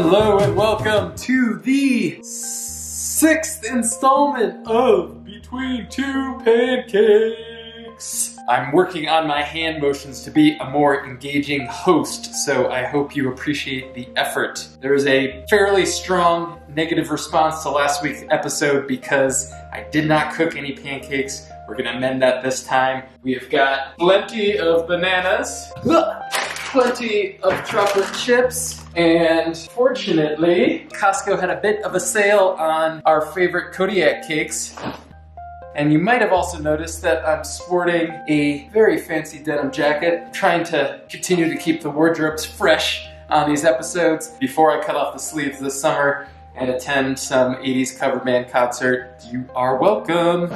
Hello and welcome to the 6th installment of Between Two Pancakes. I'm working on my hand motions to be a more engaging host, so I hope you appreciate the effort. There is a fairly strong negative response to last week's episode because I did not cook any pancakes. We're gonna amend that this time. We have got plenty of bananas, plenty of chocolate chips, and fortunately, Costco had a bit of a sale on our favorite Kodiak cakes. And you might have also noticed that I'm sporting a very fancy denim jacket, trying to continue to keep the wardrobes fresh on these episodes before I cut off the sleeves this summer and attend some 80s cover band concert. You are welcome.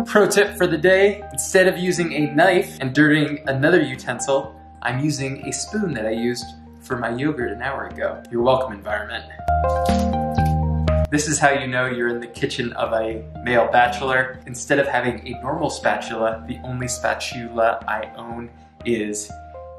Pro tip for the day, instead of using a knife and dirtying another utensil, I'm using a spoon that I used for my yogurt an hour ago. You're welcome, environment. This is how you know you're in the kitchen of a male bachelor. Instead of having a normal spatula, the only spatula I own is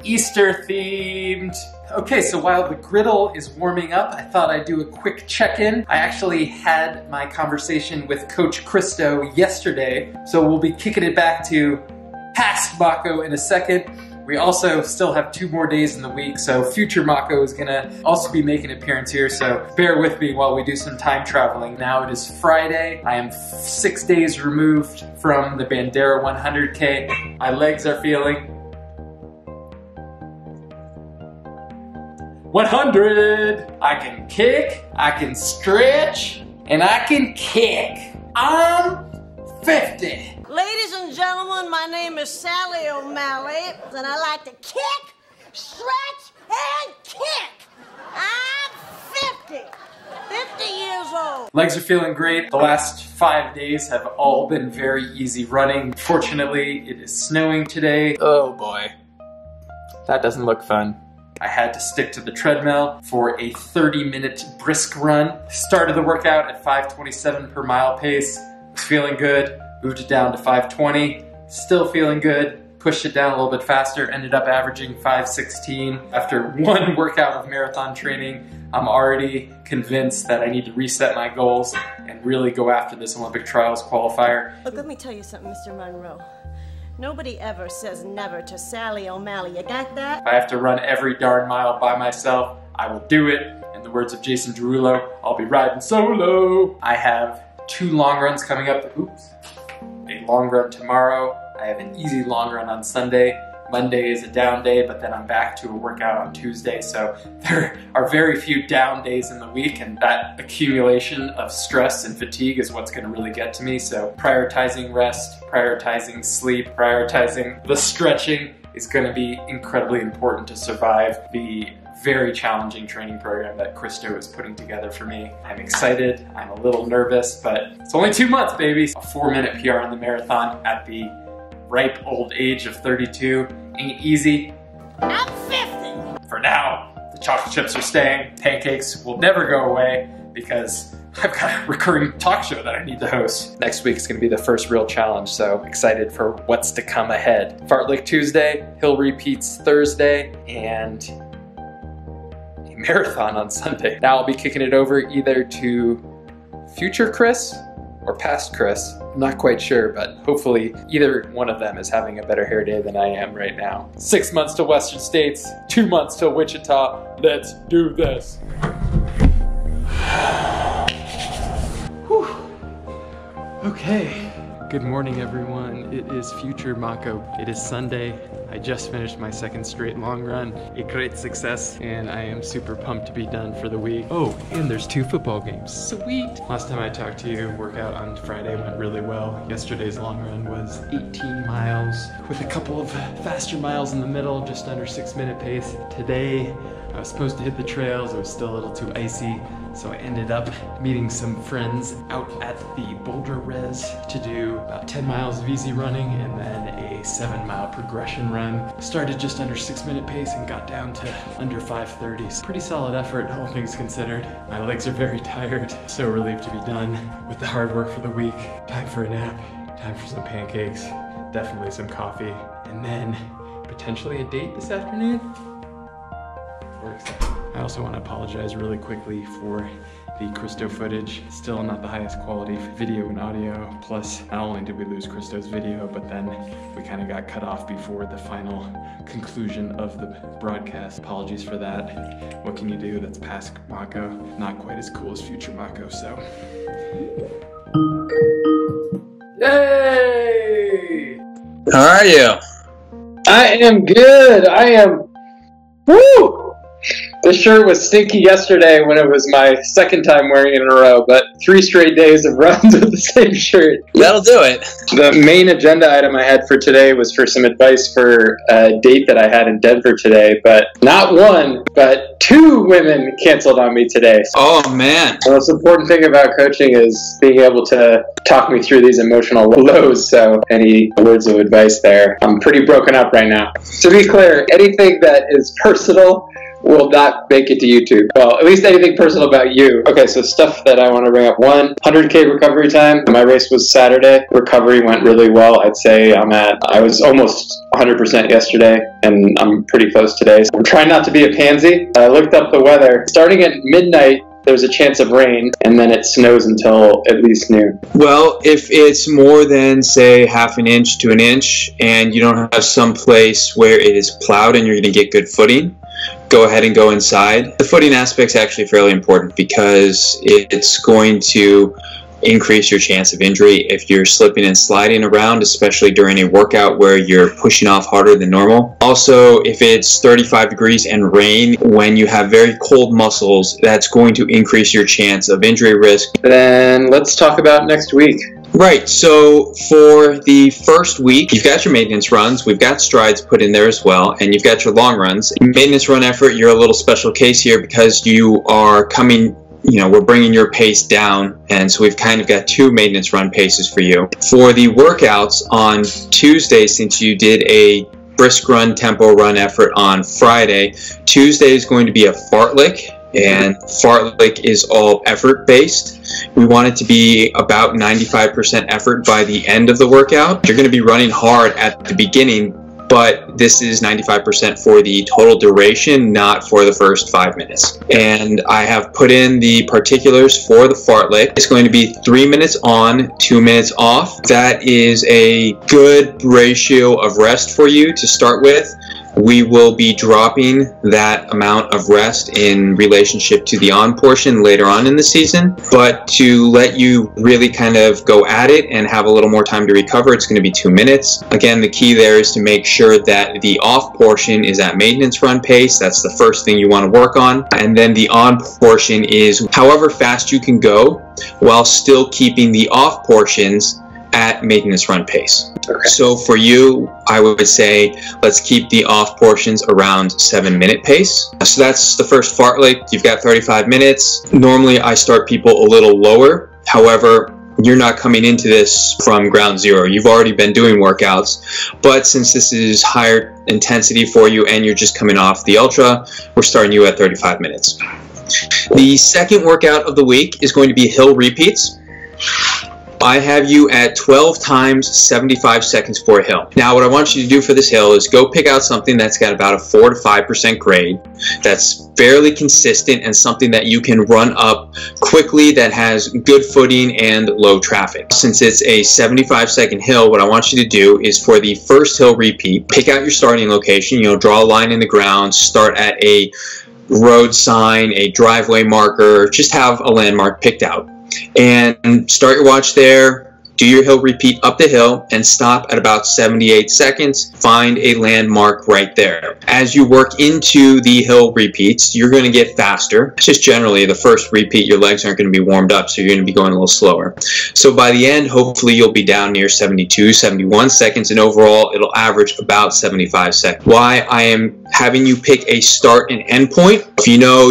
Easter themed. Okay, so while the griddle is warming up, I thought I'd do a quick check-in. I actually had my conversation with Coach Christo yesterday, so we'll be kicking it back to past Mocko in a second. We also still have 2 more days in the week, so future Mocko is gonna also be making an appearance here, so bear with me while we do some time traveling. Now it is Friday. I am 6 days removed from the Bandera 100K. My legs are feeling 100. I can kick, I can stretch, and I can kick. I'm 50. Ladies and gentlemen, my name is Sally O'Malley, and I like to kick, stretch, and kick. I'm 50 years old. Legs are feeling great. The last 5 days have all been very easy running. Fortunately, it is snowing today. Oh boy, that doesn't look fun. I had to stick to the treadmill for a 30-minute brisk run. Started the workout at 5:27 per mile pace. Was feeling good. Moved it down to 5:20. Still feeling good. Pushed it down a little bit faster. Ended up averaging 5:16. After one workout of marathon training, I'm already convinced that I need to reset my goals and really go after this Olympic trials qualifier. Look, let me tell you something, Mr. Monroe. Nobody ever says never to Sally O'Malley. You got that? If I have to run every darn mile by myself, I will do it. In the words of Jason Derulo, I'll be riding solo. I have 2 long runs coming up. Oops. A long run tomorrow. I have an easy long run on Sunday. Monday is a down day, but then I'm back to a workout on Tuesday. So there are very few down days in the week, and that accumulation of stress and fatigue is what's gonna really get to me. So prioritizing rest, prioritizing sleep, prioritizing the stretching is gonna be incredibly important to survive the very challenging training program that Christo is putting together for me. I'm excited, I'm a little nervous, but it's only 2 months, baby. A 4-minute PR in the marathon at the ripe old age of 32 ain't easy. I'm 50. For now, the chocolate chips are staying. Pancakes will never go away because I've got a recurring talk show that I need to host. Next week is gonna be the first real challenge, so excited for what's to come ahead. Fartlek Tuesday, Hill repeats Thursday, and a marathon on Sunday. Now I'll be kicking it over either to future Chris or past Chris. I'm not quite sure, but hopefully either one of them is having a better hair day than I am right now. 6 months to Western States, 2 months to Wichita. Let's do this. Whew. Okay. Good morning, everyone. It is future Mocko. It is Sunday. I just finished my 2nd straight long run. A great success, and I am super pumped to be done for the week. Oh, and there's 2 football games. Sweet. Last time I talked to you, workout on Friday went really well. Yesterday's long run was 18 miles with a couple of faster miles in the middle, just under 6-minute pace. Today, I was supposed to hit the trails. It was still a little too icy, so I ended up meeting some friends out at the Boulder Res to do about 10 miles of easy running and then a 7-mile progression run. Started just under 6-minute pace and got down to under 5:30. So pretty solid effort, all things considered. My legs are very tired, so relieved to be done with the hard work for the week. Time for a nap, time for some pancakes, definitely some coffee, and then potentially a date this afternoon. works out. I also want to apologize really quickly for the Christo footage. Still not the highest quality video and audio. Plus, not only did we lose Christo's video, but then we kind of got cut off before the final conclusion of the broadcast. Apologies for that. What can you do? That's past Mocko. Not quite as cool as future Mocko, so. Yay! How are you? I am good. I am. Woo! The shirt was stinky yesterday when it was my second time wearing it in a row, but 3 straight days of runs with the same shirt. That'll do it. The main agenda item I had for today was for some advice for a date that I had in Denver today, but not 1, but 2 women canceled on me today. Oh, man. The most important thing about coaching is being able to talk me through these emotional lows, so any words of advice there? I'm pretty broken up right now. To be clear, anything that is personal will not make it to YouTube. Well, at least anything personal about you. Okay, so stuff that I want to bring up. 100K recovery time. My race was Saturday. Recovery went really well. I'd say I was almost 100% yesterday, and I'm pretty close today. So I'm trying not to be a pansy. I looked up the weather. Starting at midnight, there's a chance of rain, and then it snows until at least noon. Well, if it's more than, say, ½ an inch to an inch, and you don't have some place where it is plowed and you're going to get good footing, go ahead and go inside. The footing aspect is actually fairly important because it's going to increase your chance of injury if you're slipping and sliding around, especially during a workout where you're pushing off harder than normal. Also, if it's 35 degrees and rain, when you have very cold muscles, that's going to increase your chance of injury risk. Then let's talk about next week. Right, so for the first week, you've got your maintenance runs, we've got strides put in there as well, and you've got your long runs. Maintenance run effort, you're a little special case here because you are coming, we're bringing your pace down, and so we've kind of got 2 maintenance run paces for you. For the workouts on Tuesday, since you did a brisk run, tempo run effort on Friday, Tuesday is going to be a fartlek. And fartlek is all effort based. We want it to be about 95% effort by the end of the workout. You're going to be running hard at the beginning, but this is 95% for the total duration, not for the first 5 minutes. And I have put in the particulars for the fartlek. It's going to be 3 minutes on, 2 minutes off. That is a good ratio of rest for you to start with. We will be dropping that amount of rest in relationship to the on portion later on in the season, but to let you really kind of go at it and have a little more time to recover, it's going to be 2 minutes. Again, the key there is to make sure that the off portion is at maintenance run pace. That's the first thing you want to work on. And then the on portion is however fast you can go while still keeping the off portions at maintenance run pace. Okay. So for you, I would say let's keep the off portions around 7-minute pace. So that's the first fartlek. You've got 35 minutes. Normally I start people a little lower. However, you're not coming into this from ground zero. You've already been doing workouts, but since this is higher intensity for you and you're just coming off the ultra, we're starting you at 35 minutes. The second workout of the week is going to be hill repeats. I have you at 12 times 75 seconds for a hill. Now what I want you to do for this hill is go pick out something that's got about a 4 to 5% grade, that's fairly consistent and something that you can run up quickly, that has good footing and low traffic. Since it's a 75-second hill, what I want you to do is for the first hill repeat, pick out your starting location, draw a line in the ground, start at a road sign, a driveway marker, just have a landmark picked out. And start your watch there, do your hill repeat up the hill, and stop at about 78 seconds. Find a landmark right there. As you work into the hill repeats, you're going to get faster. Just generally, the first repeat, your legs aren't going to be warmed up, so you're going to be going a little slower. So by the end, hopefully you'll be down near 72, 71 seconds, and overall, it'll average about 75 seconds. Why I am having you pick a start and end point. If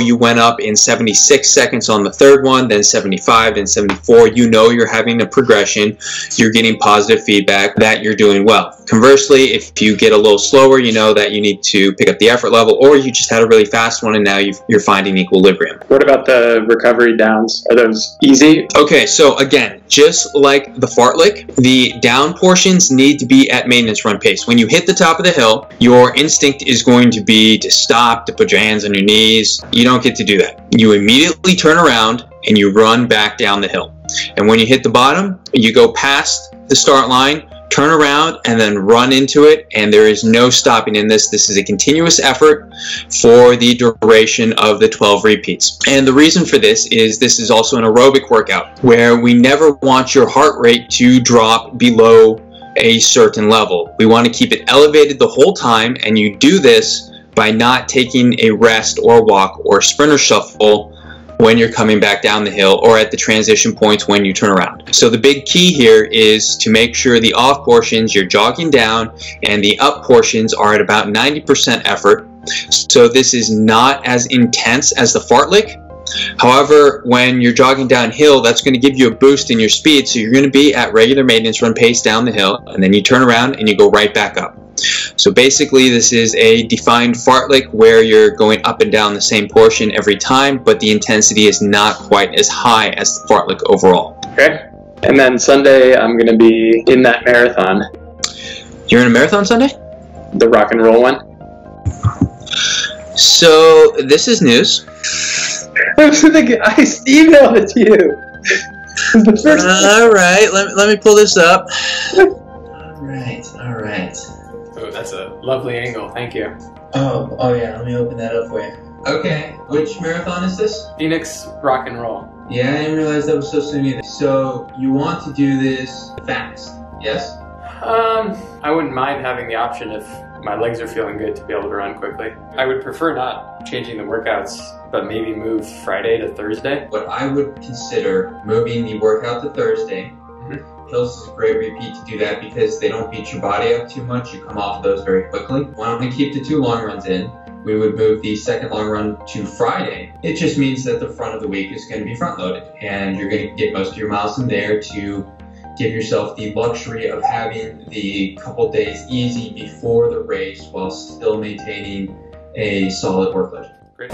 you went up in 76 seconds on the third one, then 75, then 74, you're having a progression. you're getting positive feedback that you're doing well. Conversely, if you get a little slower, you know that you need to pick up the effort level, or you just had a really fast one and now you're finding equilibrium. What about the recovery downs? Are those easy? Okay, so again, just like the fartlek, the down portions need to be at maintenance run pace. When you hit the top of the hill, your instinct is going to be to stop, to put your hands on your knees. You don't get to do that. You immediately turn around and you run back down the hill. And when you hit the bottom, you go past the start line, turn around, and then run into it, and there is no stopping in this. This is a continuous effort for the duration of the 12 repeats. And the reason for this is also an aerobic workout where we never want your heart rate to drop below a certain level. We want to keep it elevated the whole time, and you do this by not taking a rest or walk or sprinter shuffle when you're coming back down the hill or at the transition points when you turn around. So the big key here is to make sure the off portions you're jogging down and the up portions are at about 90% effort. So this is not as intense as the fartlek. However, when you're jogging downhill, that's going to give you a boost in your speed. So you're going to be at regular maintenance run pace down the hill, and then you turn around and you go right back up. So basically, this is a defined fartlek where you're going up and down the same portion every time, but the intensity is not quite as high as the fartlek overall. Okay. And then Sunday, I'm going to be in that marathon. You're in a marathon Sunday? The rock and roll one. So this is news. I emailed it to you. The first all right, let me pull this up. All right. Oh, that's a lovely angle. Thank you. Oh yeah, let me open that up for you. Okay, which marathon is this? Phoenix Rock and Roll. Yeah, I didn't realize that was so soon either. So you want to do this fast, yes? I wouldn't mind having the option if my legs are feeling good to be able to run quickly. I would prefer not changing the workouts, but maybe move Friday to Thursday. What I would consider moving the workout to Thursday. Hills is a great repeat to do that because they don't beat your body up too much. You come off of those very quickly. Why don't we keep the 2 long runs in? We would move the second long run to Friday. It just means that the front of the week is going to be front loaded and you're going to get most of your miles in there to give yourself the luxury of having the couple days easy before the race while still maintaining a solid workload. Great.